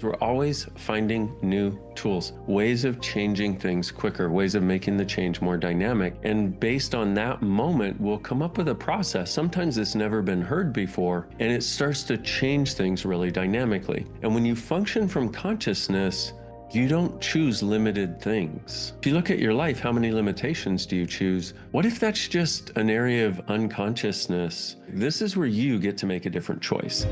We're always finding new tools, ways of changing things quicker, ways of making the change more dynamic. And based on that moment, we'll come up with a process. Sometimes it's never been heard before, and it starts to change things really dynamically. And when you function from consciousness, you don't choose limited things. If you look at your life, how many limitations do you choose? What if that's just an area of unconsciousness? This is where you get to make a different choice.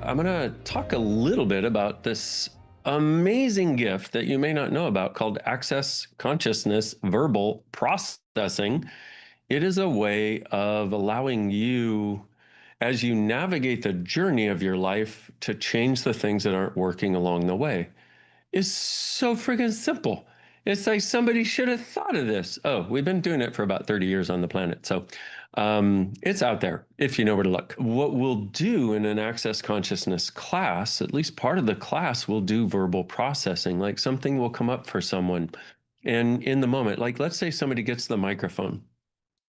I'm going to talk a little bit about this amazing gift that you may not know about called Access Consciousness Verbal Processing. It is a way of allowing you, as you navigate the journey of your life, to change the things that aren't working along the way. It's so freaking simple. It's like somebody should have thought of this. Oh, we've been doing it for about 30 years on the planet. So it's out there if you know where to look. What we'll do in an Access Consciousness class, at least part of the class, will do verbal processing. Like something will come up for someone. And in the moment, like let's say somebody gets the microphone.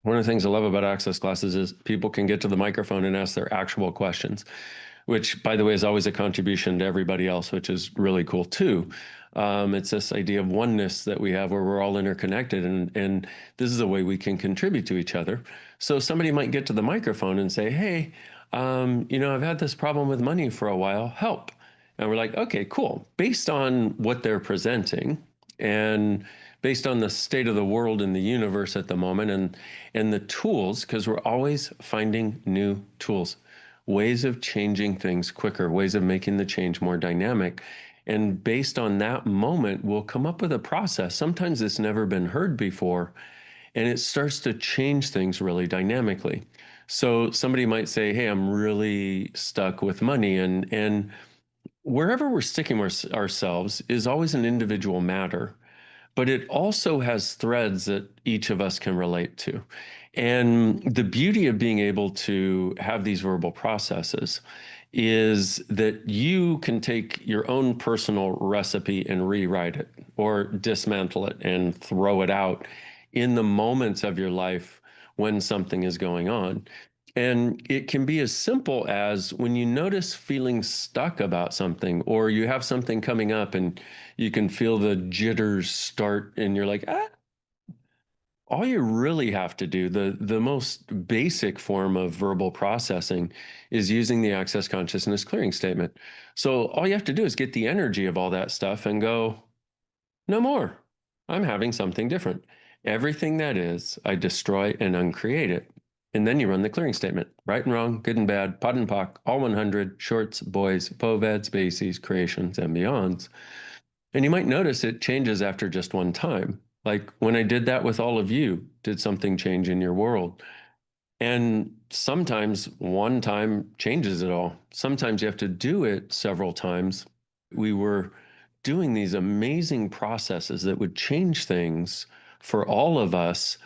One of the things I love about Access classes is people can get to the microphone and ask their actual questions, which, by the way, is always a contribution to everybody else, which is really cool too. It's this idea of oneness that we have where we're all interconnected, and this is a way we can contribute to each other. So somebody might get to the microphone and say, hey, I've had this problem with money for a while, help. And we're like, okay, cool. Based on what they're presenting and based on the state of the world and the universe at the moment and the tools, because we're always finding new tools, ways of changing things quicker, ways of making the change more dynamic. And based on that moment, we'll come up with a process. Sometimes it's never been heard before, and it starts to change things really dynamically. So somebody might say, hey, I'm really stuck with money. And wherever we're sticking ourselves is always an individual matter, but it also has threads that each of us can relate to. And the beauty of being able to have these verbal processes is that you can take your own personal recipe and rewrite it or dismantle it and throw it out in the moments of your life when something is going on. And it can be as simple as when you notice feeling stuck about something, or you have something coming up and you can feel the jitters start and you're like, all you really have to do, the most basic form of verbal processing is using the Access Consciousness clearing statement. So all you have to do is get the energy of all that stuff and go, no more. I'm having something different. Everything that is, I destroy and uncreate it. And then you run the clearing statement. Right and wrong, good and bad, POD and POC, all 100, shorts, boys, poveds, bases, creations, and beyonds. And you might notice it changes after just one time. Like when I did that with all of you, did something change in your world? And sometimes one time changes it all. Sometimes you have to do it several times. We were doing these amazing processes that would change things for all of us.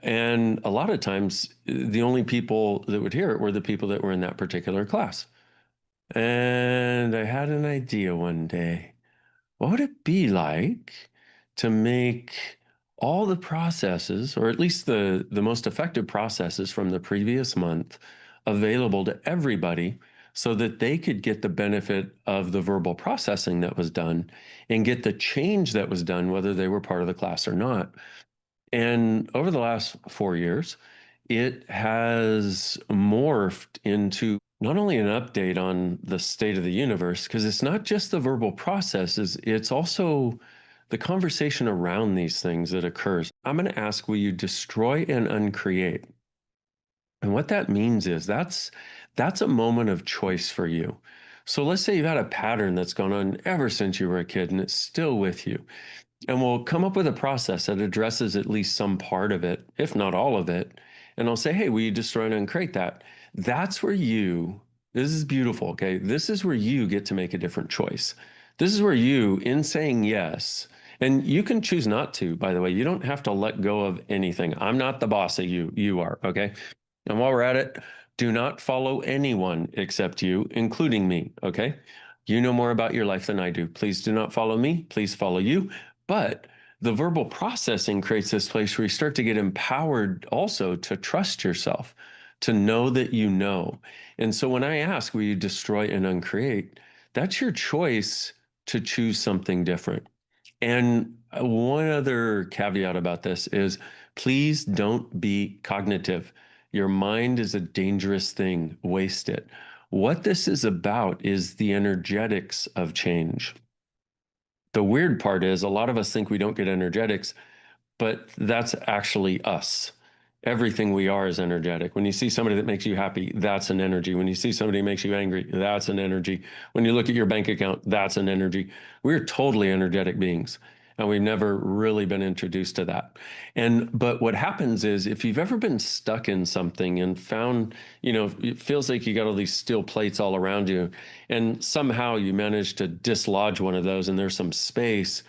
And a lot of times, the only people that would hear it were the people that were in that particular class. And I had an idea one day. What would it be like to make all the processes, or at least the most effective processes from the previous month, available to everybody so that they could get the benefit of the verbal processing that was done and get the change that was done, whether they were part of the class or not? And over the last 4 years, it has morphed into not only an update on the state of the universe, because it's not just the verbal processes, it's also the conversation around these things that occurs. I'm going to ask, will you destroy and uncreate? And what that means is that's a moment of choice for you. So let's say you've had a pattern that's gone on ever since you were a kid and it's still with you. And we'll come up with a process that addresses at least some part of it, if not all of it. And I'll say, hey, will you destroy and uncreate that? That's where this is beautiful, okay? This is where you get to make a different choice. This is where you, in saying yes, and you can choose not to, by the way, you don't have to let go of anything. I'm not the boss of you, you are, okay? And while we're at it, do not follow anyone except you, including me, okay? You know more about your life than I do. Please do not follow me. Please follow you. But the verbal processing creates this place where you start to get empowered also to trust yourself, to know that you know. And so when I ask, will you destroy and uncreate? That's your choice to choose something different. And one other caveat about this is please don't be cognitive. Your mind is a dangerous thing. Waste it. What this is about is the energetics of change. The weird part is a lot of us think we don't get energetics, but that's actually us. Everything we are is energetic. When you see somebody that makes you happy, that's an energy. When you see somebody who makes you angry, that's an energy. When you look at your bank account, that's an energy. We're totally energetic beings. And we've never really been introduced to that. But what happens is if you've ever been stuck in something and found, it feels like you got all these steel plates all around you, and somehow you manage to dislodge one of those and there's some space.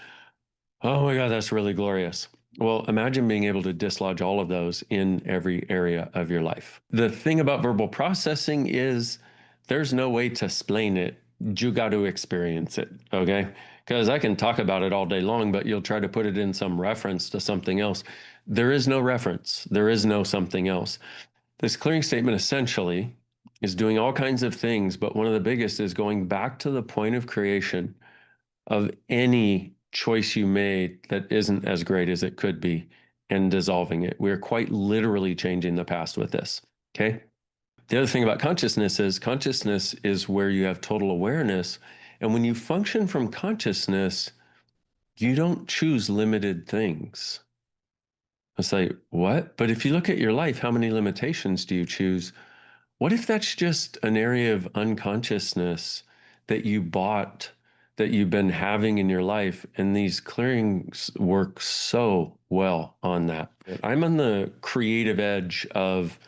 Oh my God, that's really glorious. Well, imagine being able to dislodge all of those in every area of your life. The thing about verbal processing is there's no way to explain it. You got to experience it, okay? Because I can talk about it all day long, but you'll try to put it in some reference to something else. There is no reference, there is no something else. This clearing statement essentially is doing all kinds of things, but one of the biggest is going back to the point of creation of any choice you made that isn't as great as it could be and dissolving it. We're quite literally changing the past with this. Okay. The other thing about consciousness is where you have total awareness. And when you function from consciousness, you don't choose limited things. It's like, what? But if you look at your life, how many limitations do you choose? What if that's just an area of unconsciousness that you bought, that you've been having in your life? And these clearings work so well on that. I'm on the creative edge of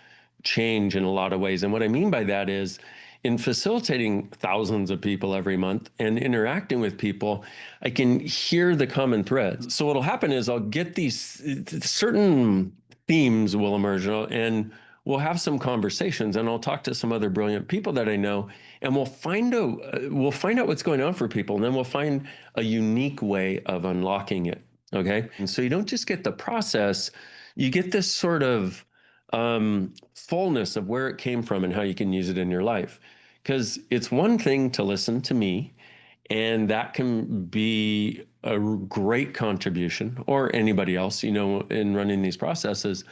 change in a lot of ways. And what I mean by that is in facilitating thousands of people every month and interacting with people, I can hear the common threads. So what'll happen is I'll get these certain themes will emerge and we'll have some conversations and I'll talk to some other brilliant people that I know and we'll find out what's going on for people and then we'll find a unique way of unlocking it. Okay. And so you don't just get the process, you get this sort of fullness of where it came from and how you can use it in your life. Because it's one thing to listen to me, and that can be a great contribution, or anybody else, in running these processes.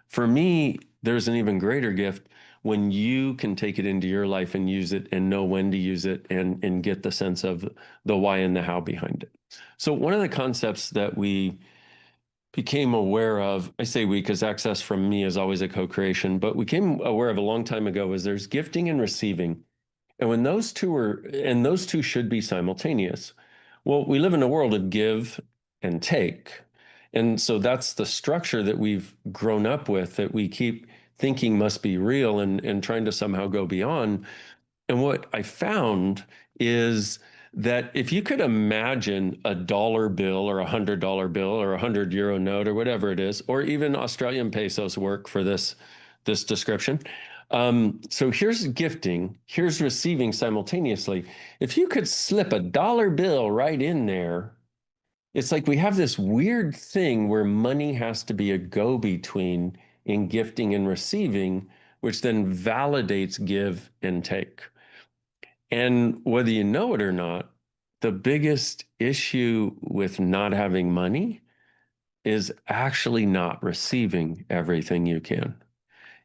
For me, there's an even greater gift when you can take it into your life and use it and know when to use it and get the sense of the why and the how behind it. So one of the concepts that we became aware of, I say we because access from me is always a co-creation, but we came aware of a long time ago is there's gifting and receiving. And when those two should be simultaneous. Well, we live in a world of give and take. And so that's the structure that we've grown up with that we keep thinking must be real and trying to somehow go beyond. And what I found is that if you could imagine a dollar bill or $100 bill or €100 note or whatever it is, or even Australian pesos work for this description. So here's gifting, here's receiving simultaneously. If you could slip a dollar bill right in there, it's like we have this weird thing where money has to be a go-between in gifting and receiving, which then validates give and take. And whether you know it or not, the biggest issue with not having money is actually not receiving everything you can.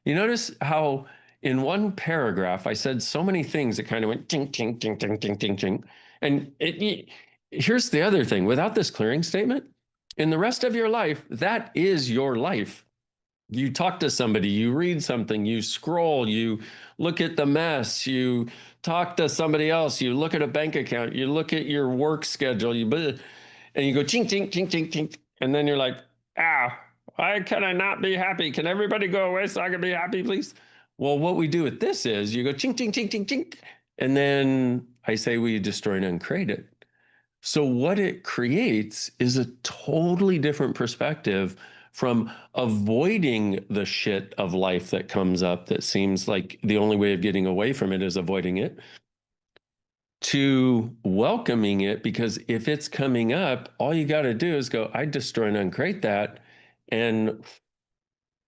You notice how in one paragraph I said so many things that kind of went ting, ting, ting, ting, ting, ting, ting. And here's the other thing. Without this clearing statement, in the rest of your life, that is your life. You talk to somebody, you read something, you scroll, you look at the mess, you talk to somebody else, you look at a bank account, you look at your work schedule, and you go ching, ching, ching, ching, ching. And then you're like, why can I not be happy? Can everybody go away so I can be happy, please? Well, what we do with this is you go ching, ching, ching, ching, ching. And then I say we destroy and uncreate it. So what it creates is a totally different perspective from avoiding the shit of life that comes up that seems like the only way of getting away from it is avoiding it, to welcoming it, because if it's coming up, all you got to do is go, I destroy and uncreate that, and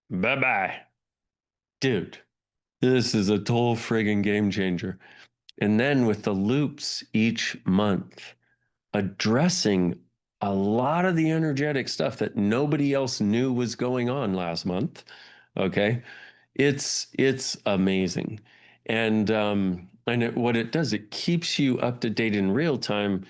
bye-bye, dude. This is a total friggin' game changer. And then with the loops each month, addressing a lot of the energetic stuff that nobody else knew was going on last month. Okay. It's amazing. And what it does, it keeps you up to date in real time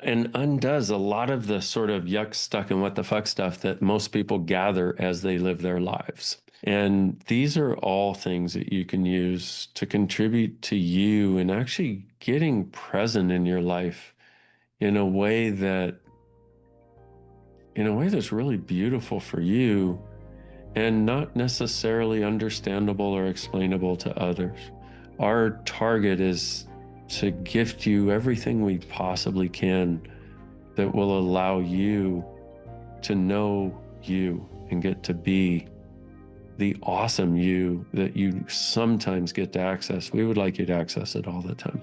and undoes a lot of the sort of yuck, stuck, and what the fuck stuff that most people gather as they live their lives. And these are all things that you can use to contribute to you and actually getting present in your life in a way that that's really beautiful for you and not necessarily understandable or explainable to others. Our target is to gift you everything we possibly can that will allow you to know you and get to be the awesome you that you sometimes get to access. We would like you to access it all the time.